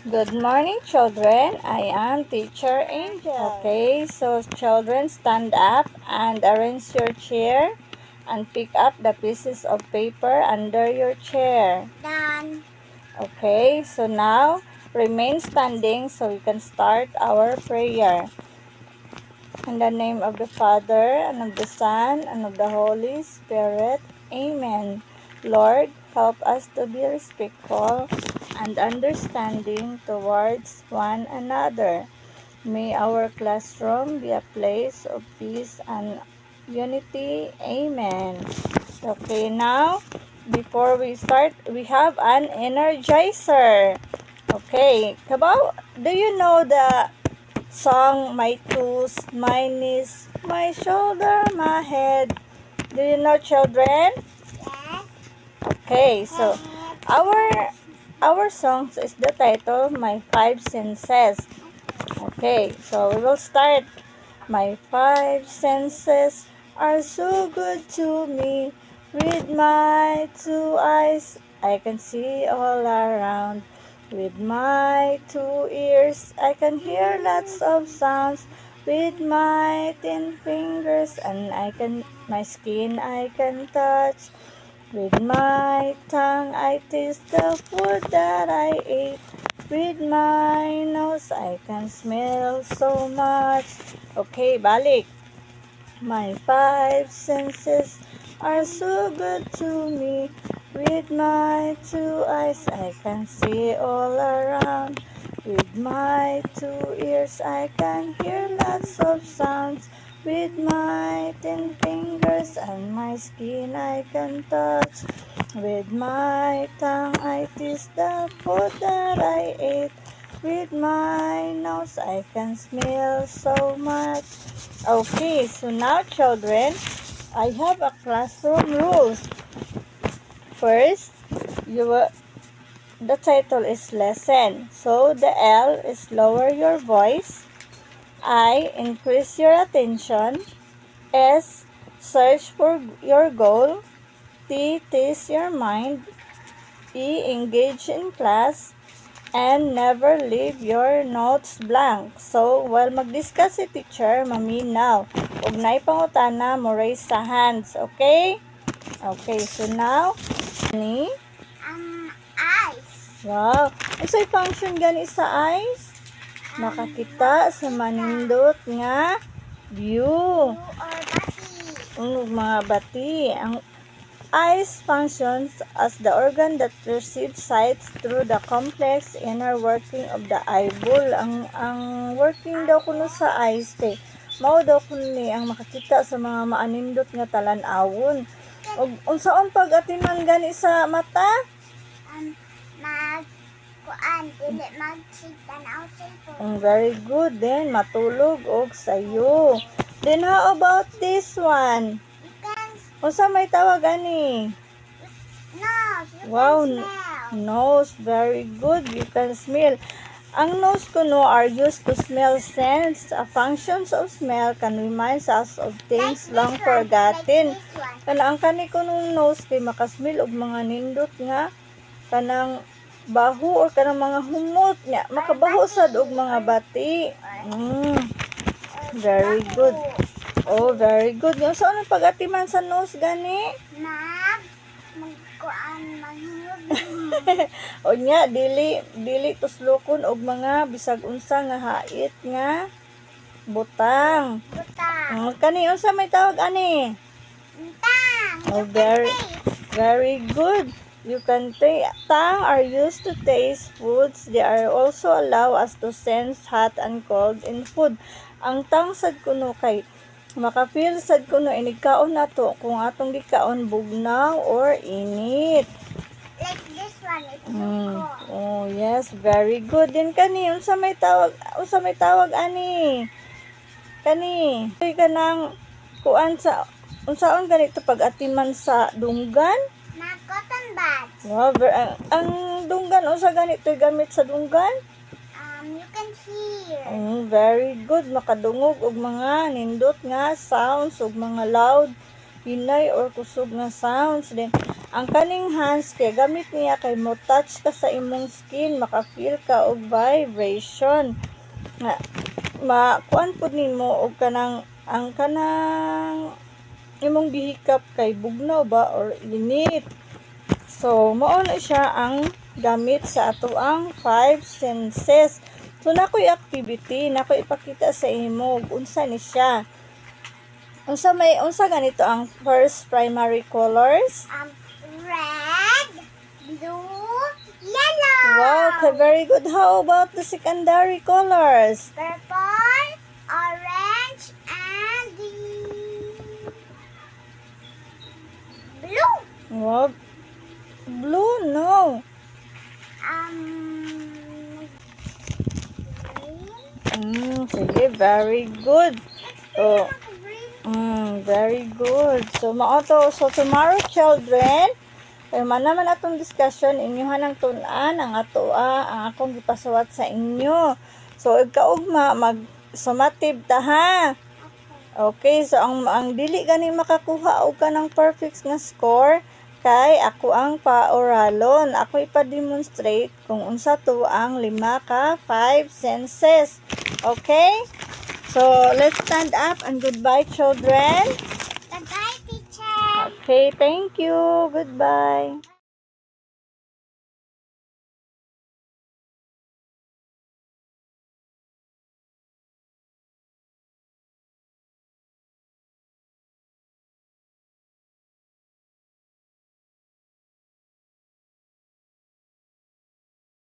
Good morning, children. I am Teacher Angel. Okay, so children, stand up and arrange your chair and pick up the pieces of paper under your chair. Done. Okay, so now remain standing so we can start our prayer. In the name of the Father, and of the Son, and of the Holy Spirit. Amen. Lord, help us to be respectful and understanding towards one another. May our classroom be a place of peace and unity. Amen. Okay, now, before we start, we have an energizer. Okay, Kabaw, do you know the song My Toes, My Knees, My Shoulder, My Head? Do you know, children? Yes. Okay, so our songs is the title My Five Senses. Okay, so we will start. My five senses are so good to me. With my two eyes, I can see all around. With my two ears, I can hear lots of sounds. With my 10 fingers, and my skin I can touch. With my tongue, I taste the food that I ate. With my nose, I can smell so much. Okay, balik. My five senses are so good to me. With my two eyes, I can see all around. With my two ears, I can hear lots of sounds. With my 10 fingers and my skin, I can touch. With my tongue, I taste the food that I ate. With my nose, I can smell so much. Okay, so now children, I have a classroom rules. First, the title is lesson. So the L is lower your voice. I increase your attention. S search for your goal. T test your mind. E engage in class. And never leave your notes blank. So, while mag-discuss si teacher, maminaw. Huwag na ipangutana mo raise sa hands. Okay? Okay, so now, ni? Eyes. Wow. Ano sa'y function gani sa eyes? Makakita sa manindot nga view. You or body. Mga bati. Ang eyes functions as the organ that receives sights through the complex inner working of the eyeball. Ang working daw kuno sa eyes kay mao daw kuno ni ang makakita sa mga maanindot nga talan-awon. Og unsaon pag-atiman gani sa mata? Dili magkita na cellphone. Very good then matulog og sayo. Then how about this one? You can Unsa may tawag ani? nose. You Wow, can smell. nose, very good. You can smell. Ang nose kuno are used to smell scents. Functions of smell can remind us of things Like long this one, forgotten. Like this one. Kanang kani kunong nose kay makasmell og mga nindot nga kanang baho or kanang mga humot nga makabaho sad og mga bati. Very good. Oh, very good. Yung saan ang pag-atiman sa nose gani? Maghinug. O nya dili tuslokon og mga bisag unsa nga hait nga butang. Kani unsa may tawag ani? Tang. Oh, You can very good. You can tongue are used to taste foods. They are also allow us to sense hot and cold in food. Ang tongue sad kuno kay makafeel sad kuno inigkaon nato kung atong gikaon bugnaw or init. Like this one, it's so cold. Oh, yes, very good. Din kani unsa may tawag ani? Kani, kanang kuan sa unsaon ganito pag-atiman sa dunggan? Na cotton buds. Wow, ang dunggan unsa ganito gamit sa dunggan? You can hear. Very good. Makadungog og mga nindot nga sounds ug mga loud, hinay or kusog nga sounds. Then ang kaning hands kay gamit niya kay mo touch ka sa imong skin, maka-feel ka og vibration. Nga makuan pud nimo og kanang ang kanang imong gihikap kay bugnaw ba or init. So mao na siya ang gamit sa ato ang 5 senses. So nakoy activity, nakoy ipakita sa imo ug unsa ni siya. Unsa ganito ang first primary colors? Red, blue, yellow. Wow, okay, very good. How about the secondary colors? Purple, orange, and the blue. Wow, blue, no. Green. Sige, very good. So, Green. very good. So, mao to. So, tomorrow, children, man naman atong discussion, inyohan ang tun-an, ang ang akong gipasuwat sa inyo. So, igkaugma, mag-summative ta, ha? Okay, so, ang dili gani makakuha og kanang perfect nga score, kay ako ang paoralon. Ako ipa-demonstrate kung unsa to ang 5 ka 5 senses. Okay? So, let's stand up and goodbye, children. Goodbye, teacher. Okay, thank you. Goodbye.